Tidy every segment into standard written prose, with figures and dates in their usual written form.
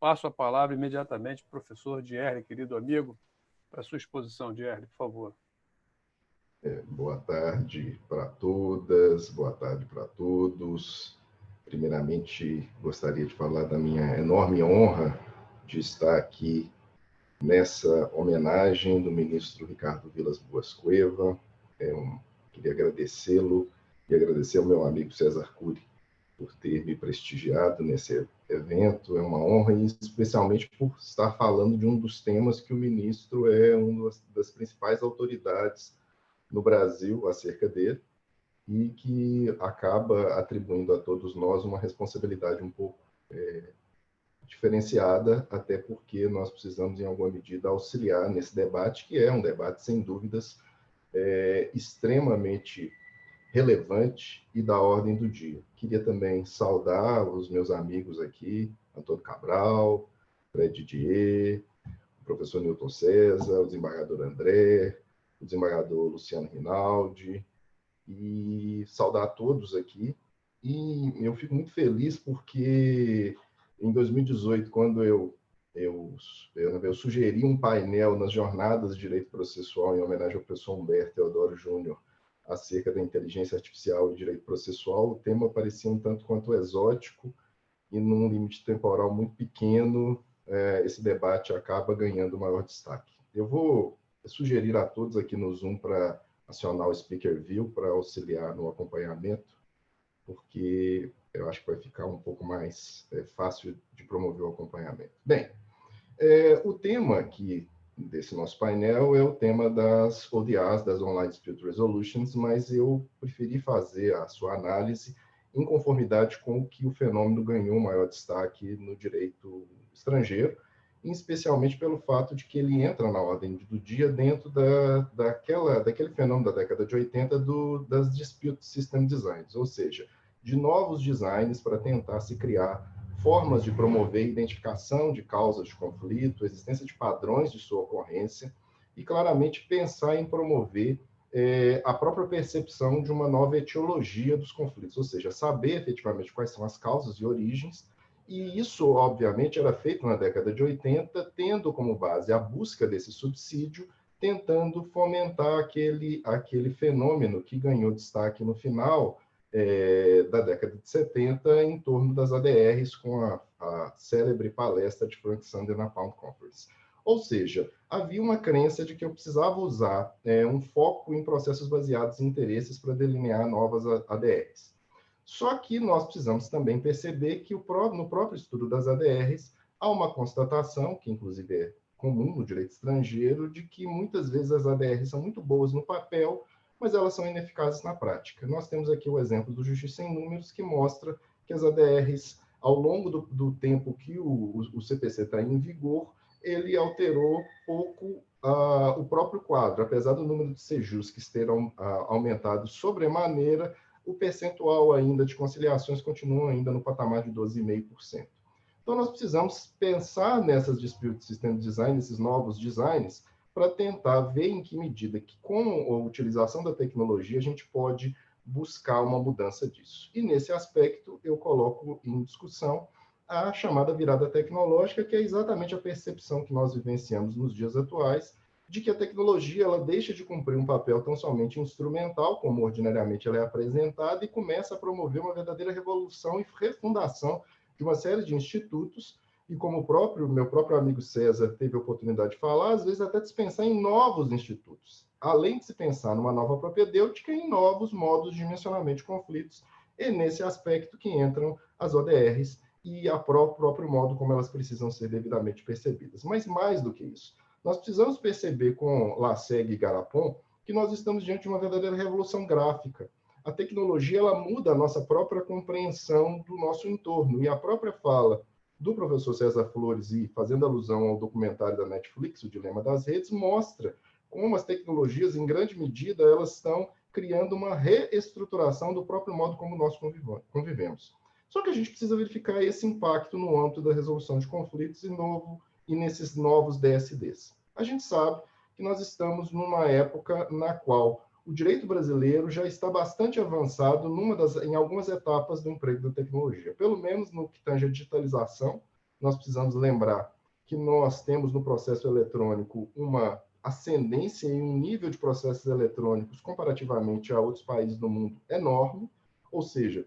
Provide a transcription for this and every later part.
passo a palavra imediatamente para o professor Dierle, querido amigo, para a sua exposição, Dierle, por favor. Boa tarde para todas, boa tarde para todos. Primeiramente, gostaria de falar da minha enorme honra de estar aqui nessa homenagem do ministro Ricardo Vilas Boas Cueva. Queria agradecê-lo e agradecer ao meu amigo César Cury por ter me prestigiado nesse evento. É uma honra, e especialmente por estar falando de um dos temas que o ministro é uma das principais autoridades no Brasil acerca dele, e que acaba atribuindo a todos nós uma responsabilidade um pouco diferenciada, até porque nós precisamos, em alguma medida, auxiliar nesse debate, que é um debate, sem dúvidas, extremamente relevante e da ordem do dia. Queria também saudar os meus amigos aqui, Antônio Cabral, Fred Didier, o professor Newton César, o desembargador André, o desembargador Luciano Rinaldi, e saudar a todos aqui. E eu fico muito feliz porque em 2018, quando eu sugeri um painel nas jornadas de direito processual em homenagem ao professor Humberto Teodoro Júnior acerca da inteligência artificial e direito processual, o tema parecia um tanto quanto exótico e num limite temporal muito pequeno, esse debate acaba ganhando maior destaque. Eu vou sugerir a todos aqui no Zoom para acionar o Speaker View para auxiliar no acompanhamento, porque eu acho que vai ficar um pouco mais fácil de promover o acompanhamento. Bem, o tema aqui desse nosso painel é o tema das ODAs, das Online Dispute Resolutions, mas eu preferi fazer a sua análise em conformidade com o que o fenômeno ganhou maior destaque no direito estrangeiro, especialmente pelo fato de que ele entra na ordem do dia dentro daquele fenômeno da década de 80 das Dispute System Designs, ou seja, de novos designs para tentar se criar formas de promover identificação de causas de conflito, existência de padrões de sua ocorrência e, claramente, pensar em promover a própria percepção de uma nova etiologia dos conflitos, ou seja, saber efetivamente quais são as causas e origens. E isso, obviamente, era feito na década de 80, tendo como base a busca desse subsídio, tentando fomentar aquele fenômeno que ganhou destaque no final da década de 70, em torno das ADRs, com a célebre palestra de Frank Sander na Pound Conference. Ou seja, havia uma crença de que eu precisava usar um foco em processos baseados em interesses para delinear novas ADRs. Só que nós precisamos também perceber que no próprio estudo das ADRs há uma constatação, que inclusive é comum no direito estrangeiro, de que muitas vezes as ADRs são muito boas no papel, mas elas são ineficazes na prática. Nós temos aqui o exemplo do Justiça em Números, que mostra que as ADRs, ao longo do tempo que o CPC está em vigor, ele alterou pouco o próprio quadro. Apesar do número de sejus que terão aumentado sobremaneira, o percentual ainda de conciliações continua ainda no patamar de 12,5%. Então, nós precisamos pensar nessas Dispute System Design, esses novos designs, para tentar ver em que medida que, com a utilização da tecnologia, a gente pode buscar uma mudança disso. E, nesse aspecto, eu coloco em discussão a chamada virada tecnológica, que é exatamente a percepção que nós vivenciamos nos dias atuais, de que a tecnologia ela deixa de cumprir um papel tão somente instrumental, como ordinariamente ela é apresentada, e começa a promover uma verdadeira revolução e refundação de uma série de institutos, e como meu próprio amigo César teve a oportunidade de falar, às vezes até de se pensar em novos institutos, além de se pensar numa nova propedêutica, em novos modos de dimensionamento de conflitos, e nesse aspecto que entram as ODRs e o próprio modo como elas precisam ser devidamente percebidas. Mas mais do que isso, nós precisamos perceber com Lasseg e Garapon que nós estamos diante de uma verdadeira revolução gráfica. A tecnologia ela muda a nossa própria compreensão do nosso entorno, e a própria fala do professor César Flores, e fazendo alusão ao documentário da Netflix, O Dilema das Redes, mostra como as tecnologias, em grande medida, elas estão criando uma reestruturação do próprio modo como nós convivemos. Só que a gente precisa verificar esse impacto no âmbito da resolução de conflitos e nesses novos DSDs. A gente sabe que nós estamos numa época na qual o direito brasileiro já está bastante avançado em algumas etapas do emprego da tecnologia, pelo menos no que tange a digitalização. nós precisamos lembrar que nós temos no processo eletrônico uma ascendência em um nível de processos eletrônicos comparativamente a outros países do mundo enorme, ou seja,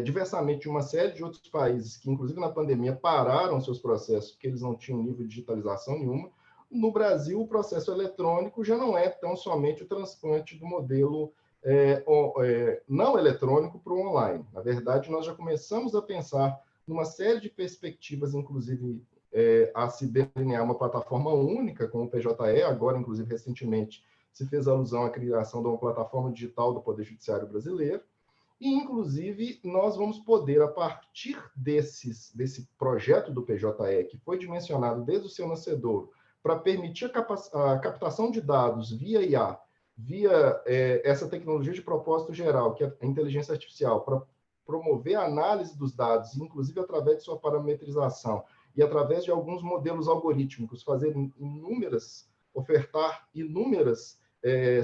diversamente de uma série de outros países que, inclusive na pandemia, pararam seus processos porque eles não tinham nível de digitalização nenhuma. No Brasil, o processo eletrônico já não é tão somente o transplante do modelo não eletrônico para o online. Na verdade, nós já começamos a pensar numa série de perspectivas, inclusive a se delinear uma plataforma única com o PJE, agora, inclusive, recentemente, se fez alusão à criação de uma plataforma digital do Poder Judiciário brasileiro, e, inclusive, nós vamos poder, a partir desse projeto do PJE, que foi dimensionado desde o seu nascedouro, para permitir a captação de dados via IA, via essa tecnologia de propósito geral, que é a inteligência artificial, para promover a análise dos dados, inclusive através de sua parametrização e através de alguns modelos algorítmicos, ofertar inúmeras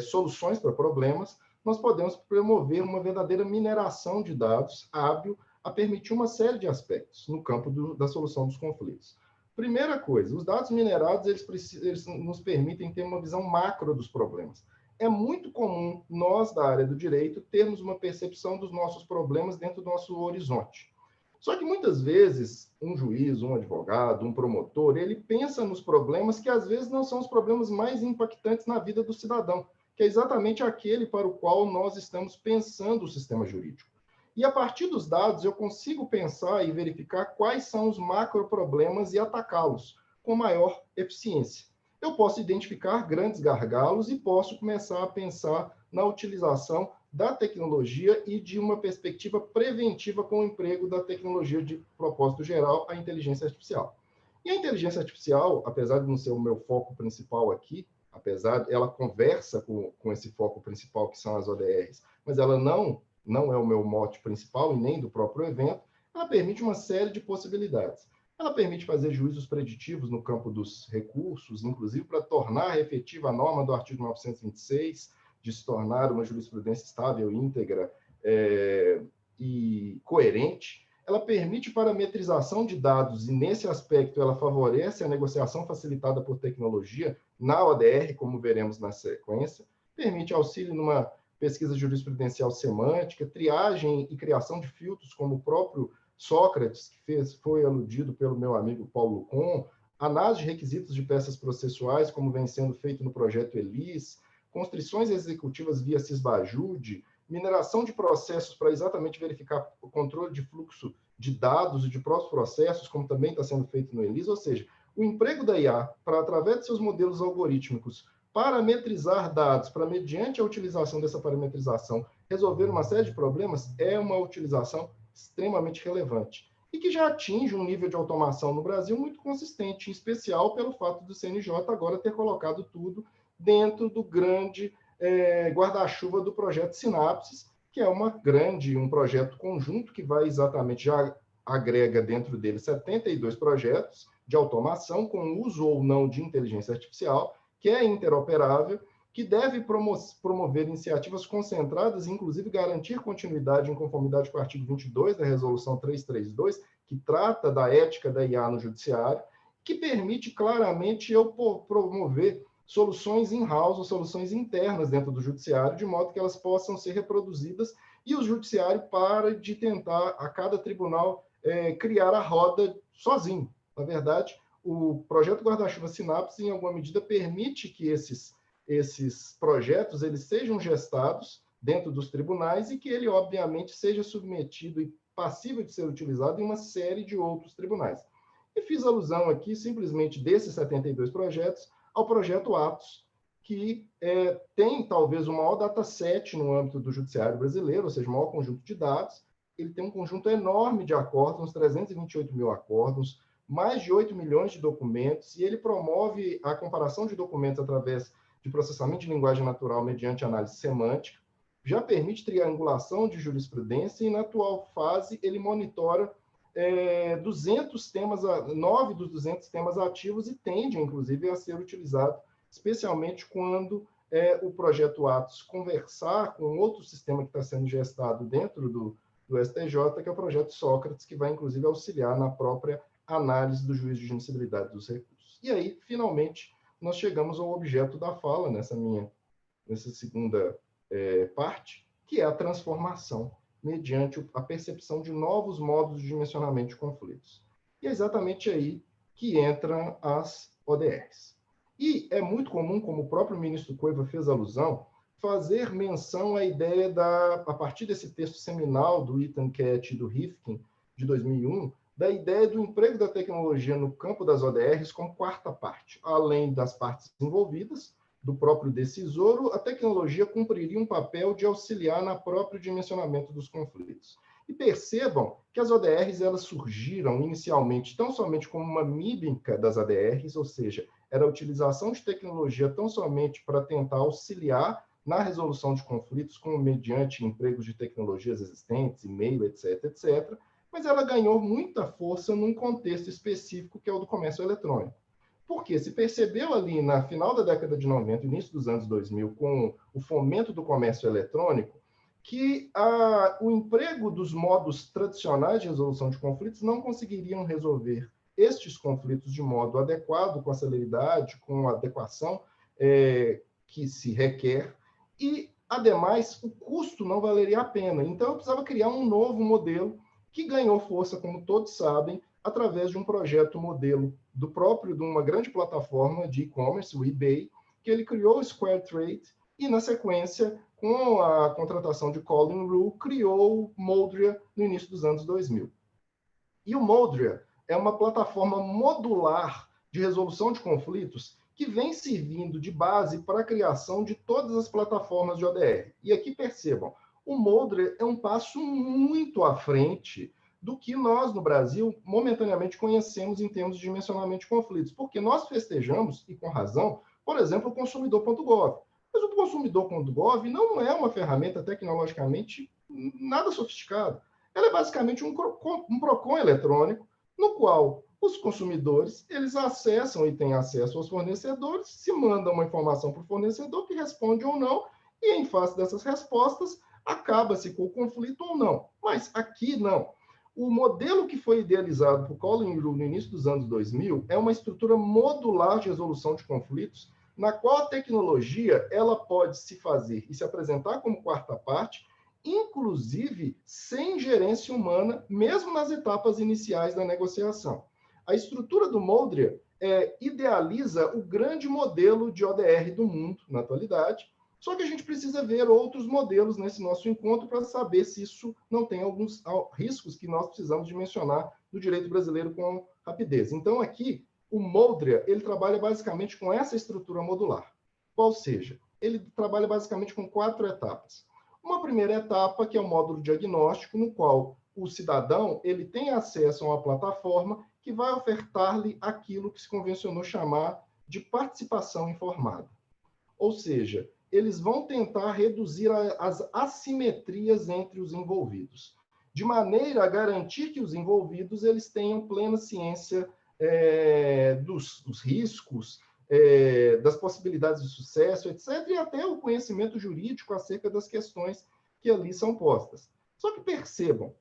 soluções para problemas, nós podemos promover uma verdadeira mineração de dados hábil a permitir uma série de aspectos no campo da solução dos conflitos. Primeira coisa, os dados minerados eles nos permitem ter uma visão macro dos problemas. É muito comum nós, da área do direito, termos uma percepção dos nossos problemas dentro do nosso horizonte. Só que muitas vezes um juiz, um advogado, um promotor, ele pensa nos problemas que às vezes não são os problemas mais impactantes na vida do cidadão, que é exatamente aquele para o qual nós estamos pensando o sistema jurídico. E a partir dos dados eu consigo pensar e verificar quais são os macroproblemas e atacá-los com maior eficiência. Eu posso identificar grandes gargalos e posso começar a pensar na utilização da tecnologia e de uma perspectiva preventiva com o emprego da tecnologia de propósito geral, a inteligência artificial. E a inteligência artificial, apesar de não ser o meu foco principal aqui, ela conversa com esse foco principal que são as ODRs, mas ela não é o meu mote principal e nem do próprio evento, ela permite uma série de possibilidades. Ela permite fazer juízos preditivos no campo dos recursos, inclusive para tornar efetiva a norma do artigo 926, de se tornar uma jurisprudência estável, íntegra e coerente. Ela permite parametrização de dados e, nesse aspecto, ela favorece a negociação facilitada por tecnologia na ODR, como veremos na sequência, permite auxílio numa pesquisa jurisprudencial semântica, triagem e criação de filtros, como o próprio Sócrates, que foi aludido pelo meu amigo Paulo Lucon, análise de requisitos de peças processuais, como vem sendo feito no projeto ELIS, constrições executivas via Sysbajude, mineração de processos para exatamente verificar o controle de fluxo de dados e de próprios processos, como também está sendo feito no ELIS, ou seja, o emprego da IA para, através de seus modelos algorítmicos, parametrizar dados, para, mediante a utilização dessa parametrização, resolver uma série de problemas, é uma utilização extremamente relevante e que já atinge um nível de automação no Brasil muito consistente, em especial pelo fato do CNJ agora ter colocado tudo dentro do grande guarda-chuva do projeto Sinapses, que é um projeto conjunto que vai exatamente, já agrega dentro dele 72 projetos de automação com uso ou não de inteligência artificial, que é interoperável, que deve promover iniciativas concentradas e, inclusive, garantir continuidade em conformidade com o artigo 22 da Resolução 332, que trata da ética da IA no judiciário, que permite claramente eu promover soluções in-house ou soluções internas dentro do judiciário, de modo que elas possam ser reproduzidas e o judiciário pare de tentar, a cada tribunal, criar a roda sozinho. Na verdade, o projeto Guarda-Chuva Sinapse, em alguma medida, permite que esses projetos eles sejam gestados dentro dos tribunais e que ele, obviamente, seja submetido e passível de ser utilizado em uma série de outros tribunais. E fiz alusão aqui, simplesmente, desses 72 projetos, ao projeto Atos, que tem, talvez, o maior dataset no âmbito do judiciário brasileiro, ou seja, o maior conjunto de dados. Ele tem um conjunto enorme de acórdãos, 328 mil acórdãos, mais de 8 milhões de documentos, e ele promove a comparação de documentos através de processamento de linguagem natural mediante análise semântica, já permite triangulação de jurisprudência, e na atual fase ele monitora 9 dos 200 temas ativos e tende, inclusive, a ser utilizado, especialmente quando o projeto Atos conversar com outro sistema que está sendo gestado dentro do STJ, que é o projeto Sócrates, que vai, inclusive, auxiliar na própria análise do juízo de admissibilidade dos recursos. E aí, finalmente, nós chegamos ao objeto da fala nessa segunda parte, que é a transformação, mediante a percepção de novos modos de dimensionamento de conflitos. E é exatamente aí que entram as ODRs. E é muito comum, como o próprio ministro Cueva fez alusão, fazer menção à ideia a partir desse texto seminal do Ethan Ketch e do Rifkin, de 2001, da ideia do emprego da tecnologia no campo das ODRs como quarta parte. Além das partes envolvidas, do próprio decisor, a tecnologia cumpriria um papel de auxiliar no próprio dimensionamento dos conflitos. E percebam que as ODRs elas surgiram inicialmente tão somente como uma mímica das ADRs, ou seja, era a utilização de tecnologia tão somente para tentar auxiliar na resolução de conflitos, como mediante empregos de tecnologias existentes, e-mail, etc., etc., mas ela ganhou muita força num contexto específico, que é o do comércio eletrônico. Porque se percebeu ali na final da década de 90, início dos anos 2000, com o fomento do comércio eletrônico, que o emprego dos modos tradicionais de resolução de conflitos não conseguiriam resolver estes conflitos de modo adequado, com a celeridade, com a adequação que se requer, e, ademais, o custo não valeria a pena. Então, eu precisava criar um novo modelo que ganhou força, como todos sabem, através de um projeto modelo de uma grande plataforma de e-commerce, o eBay, que ele criou o Square Trade e, na sequência, com a contratação de Colin Rue, criou o Moldria no início dos anos 2000. E o Moldria é uma plataforma modular de resolução de conflitos que vem servindo de base para a criação de todas as plataformas de ODR. E aqui percebam, o Moldria é um passo muito à frente do que nós, no Brasil, momentaneamente conhecemos em termos de dimensionamento de conflitos, porque nós festejamos, e com razão, por exemplo, o consumidor.gov. Mas o consumidor.gov não é uma ferramenta tecnologicamente nada sofisticada. Ela é basicamente um PROCON eletrônico, no qual os consumidores eles acessam e têm acesso aos fornecedores, se mandam uma informação para o fornecedor que responde ou não, e em face dessas respostas, acaba-se com o conflito ou não. Mas aqui não. O modelo que foi idealizado por Colin Rue no início dos anos 2000 é uma estrutura modular de resolução de conflitos, na qual a tecnologia ela pode se fazer e se apresentar como quarta parte, inclusive sem gerência humana, mesmo nas etapas iniciais da negociação. A estrutura do Moldria idealiza o grande modelo de ODR do mundo na atualidade, só que a gente precisa ver outros modelos nesse nosso encontro para saber se isso não tem alguns riscos que nós precisamos de mencionar no direito brasileiro com rapidez. Então, aqui, o Moldria, ele trabalha basicamente com essa estrutura modular. Qual seja, ele trabalha basicamente com 4 etapas. Uma primeira etapa, que é o módulo diagnóstico, no qual o cidadão ele tem acesso a uma plataforma que vai ofertar-lhe aquilo que se convencionou chamar de participação informada. Ou seja, eles vão tentar reduzir as assimetrias entre os envolvidos, de maneira a garantir que os envolvidos eles tenham plena ciência dos riscos, das possibilidades de sucesso, etc., e até o conhecimento jurídico acerca das questões que ali são postas. Só que percebam,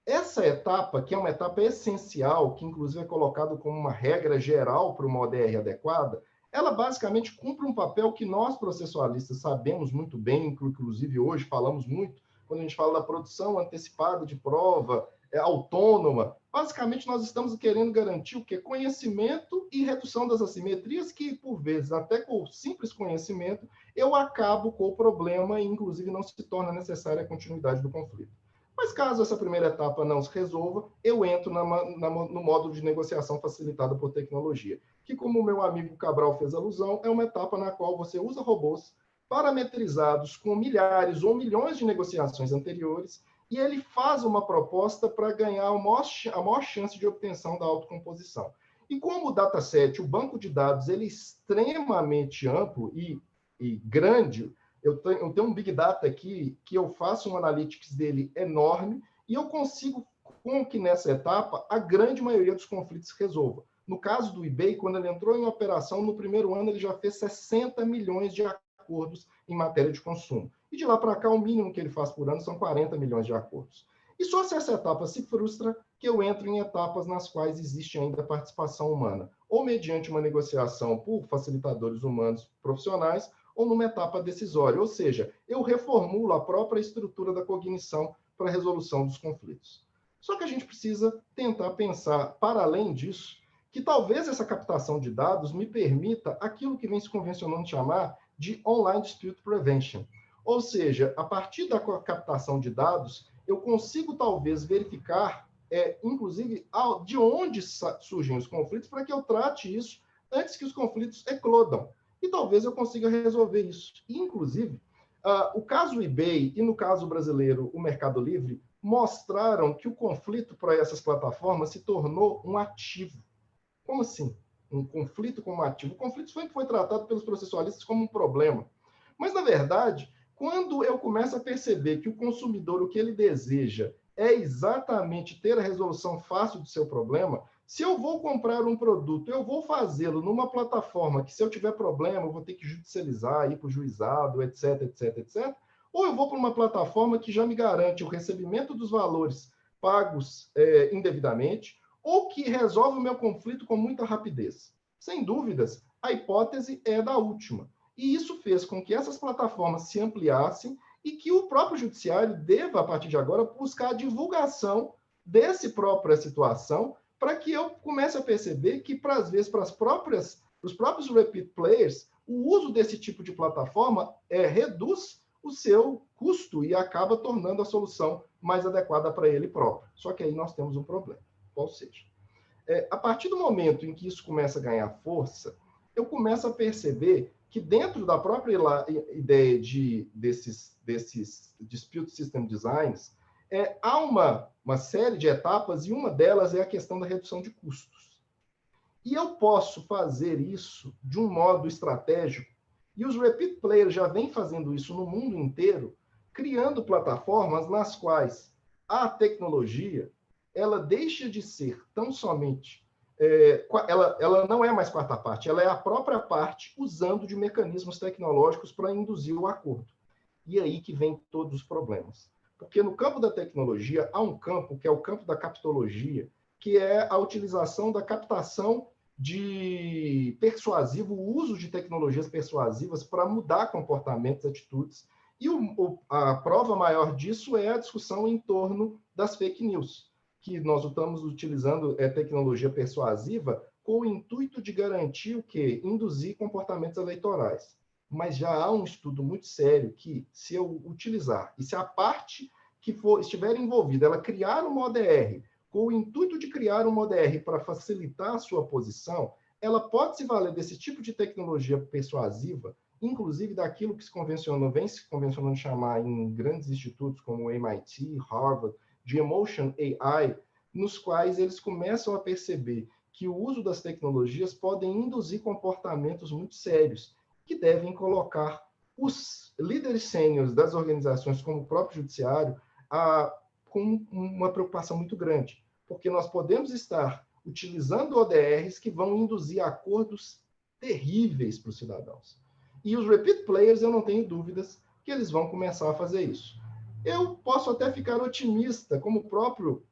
essa etapa, que é uma etapa essencial, que inclusive é colocado como uma regra geral para uma ODR adequada, ela basicamente cumpre um papel que nós, processualistas, sabemos muito bem, inclusive hoje falamos muito, quando a gente fala da produção antecipada de prova, autônoma. Basicamente, nós estamos querendo garantir o quê? Conhecimento e redução das assimetrias, que, por vezes, até com o simples conhecimento, eu acabo com o problema e, inclusive, não se torna necessária a continuidade do conflito. Mas, caso essa primeira etapa não se resolva, eu entro no módulo de negociação facilitado por tecnologia, que, como o meu amigo Cabral fez alusão, é uma etapa na qual você usa robôs parametrizados com milhares ou milhões de negociações anteriores, e ele faz uma proposta para ganhar a maior chance de obtenção da autocomposição. E como o dataset, o banco de dados, ele é extremamente amplo e grande, eu tenho um Big Data aqui, que eu faço um analytics dele enorme, e eu consigo, com que nessa etapa, a grande maioria dos conflitos se resolva. No caso do eBay, quando ele entrou em operação, no primeiro ano ele já fez 60 milhões de acordos em matéria de consumo. E de lá para cá, o mínimo que ele faz por ano são 40 milhões de acordos. E só se essa etapa se frustra, que eu entro em etapas nas quais existe ainda participação humana, ou mediante uma negociação por facilitadores humanos profissionais, ou numa etapa decisória, ou seja, eu reformulo a própria estrutura da cognição para a resolução dos conflitos. Só que a gente precisa tentar pensar, para além disso, que talvez essa captação de dados me permita aquilo que vem se convencionando chamar de Online Dispute Prevention. Ou seja, a partir da captação de dados, eu consigo talvez verificar, inclusive, de onde surgem os conflitos, para que eu trate isso antes que os conflitos eclodam. E talvez eu consiga resolver isso. Inclusive, o caso eBay e, no caso brasileiro, o Mercado Livre, mostraram que o conflito para essas plataformas se tornou um ativo. Como assim? Um conflito como ativo? O conflito sempre foi tratado pelos processualistas como um problema. Mas, na verdade, quando eu começo a perceber que o consumidor, o que ele deseja, é exatamente ter a resolução fácil do seu problema, se eu vou comprar um produto, eu vou fazê-lo numa plataforma que, se eu tiver problema, eu vou ter que judicializar, ir para o juizado, etc, etc, etc. Ou eu vou para uma plataforma que já me garante o recebimento dos valores pagos indevidamente, ou que resolve o meu conflito com muita rapidez. Sem dúvidas, a hipótese é da última. E isso fez com que essas plataformas se ampliassem e que o próprio judiciário deva, a partir de agora, buscar a divulgação dessa própria situação, para que eu comece a perceber que, às vezes, para os próprios repeat players, o uso desse tipo de plataforma reduz o seu custo e acaba tornando a solução mais adequada para ele próprio. Só que aí nós temos um problema. Qual seja? A partir do momento em que isso começa a ganhar força, eu começo a perceber que dentro da própria ideia desses Dispute System Designs, há uma série de etapas e uma delas é a questão da redução de custos. E eu posso fazer isso de um modo estratégico, e os repeat players já vêm fazendo isso no mundo inteiro, criando plataformas nas quais a tecnologia ela deixa de ser tão somente... ela não é mais quarta parte, ela é a própria parte usando de mecanismos tecnológicos para induzir o acordo. E aí que vem todos os problemas. Porque no campo da tecnologia, há um campo que é o campo da captologia, que é a utilização da captação de persuasivo, o uso de tecnologias persuasivas para mudar comportamentos, atitudes. E a prova maior disso é a discussão em torno das fake news, que nós estamos utilizando tecnologia persuasiva com o intuito de garantir o quê? Induzir comportamentos eleitorais. Mas já há um estudo muito sério que, se eu utilizar, e se a parte que estiver envolvida, ela criar uma ODR, com o intuito de criar uma ODR para facilitar a sua posição, ela pode se valer desse tipo de tecnologia persuasiva, inclusive daquilo que vem se convencionando chamar em grandes institutos como o MIT, Harvard, de Emotion AI, nos quais eles começam a perceber que o uso das tecnologias podem induzir comportamentos muito sérios, que devem colocar os líderes sêniores das organizações, como o próprio judiciário, com uma preocupação muito grande, porque nós podemos estar utilizando ODRs que vão induzir acordos terríveis para os cidadãos. E os repeat players, eu não tenho dúvidas que eles vão começar a fazer isso. Eu posso até ficar otimista, como o próprio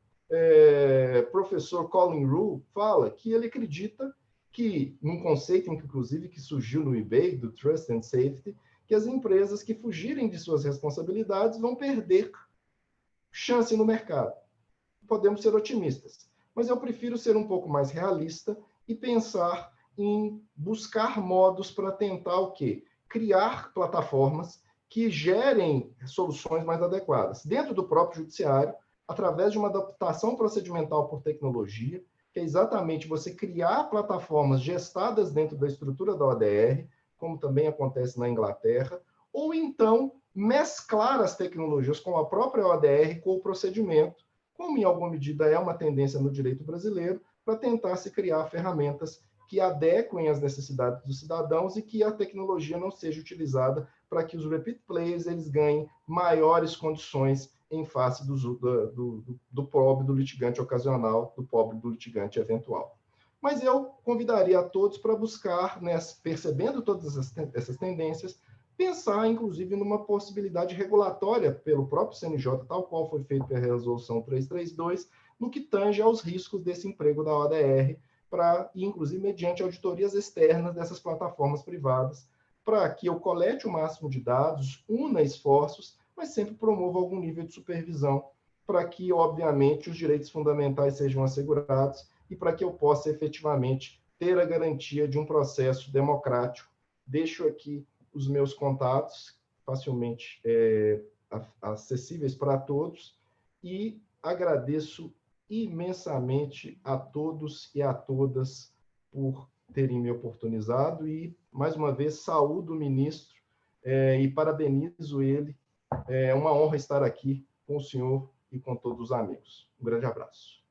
professor Colin Rule fala, que ele acredita que, num conceito, inclusive, que surgiu no eBay, do Trust and Safety, que as empresas que fugirem de suas responsabilidades vão perder chance no mercado. Podemos ser otimistas, mas eu prefiro ser um pouco mais realista e pensar em buscar modos para tentar o quê? Criar plataformas que gerem soluções mais adequadas. Dentro do próprio judiciário, através de uma adaptação procedimental por tecnologia, que é exatamente você criar plataformas gestadas dentro da estrutura da ODR, como também acontece na Inglaterra, ou então mesclar as tecnologias com a própria ODR, com o procedimento, como em alguma medida é uma tendência no direito brasileiro, para tentar se criar ferramentas que adequem às necessidades dos cidadãos e que a tecnologia não seja utilizada para que os repeat players eles ganhem maiores condições em face do pobre do litigante ocasional, do pobre do litigante eventual. Mas eu convidaria a todos para buscar, né, percebendo todas essas tendências, pensar, inclusive, numa possibilidade regulatória pelo próprio CNJ, tal qual foi feito pela Resolução 332, no que tange aos riscos desse emprego da ODR, inclusive mediante auditorias externas dessas plataformas privadas, para que eu colete o máximo de dados, una esforços, mas sempre promova algum nível de supervisão, para que, obviamente, os direitos fundamentais sejam assegurados e para que eu possa efetivamente ter a garantia de um processo democrático. Deixo aqui os meus contatos, facilmente acessíveis para todos, e agradeço imensamente a todos e a todas por terem me oportunizado e, mais uma vez, saúdo o ministro e parabenizo ele. É uma honra estar aqui com o senhor e com todos os amigos. Um grande abraço.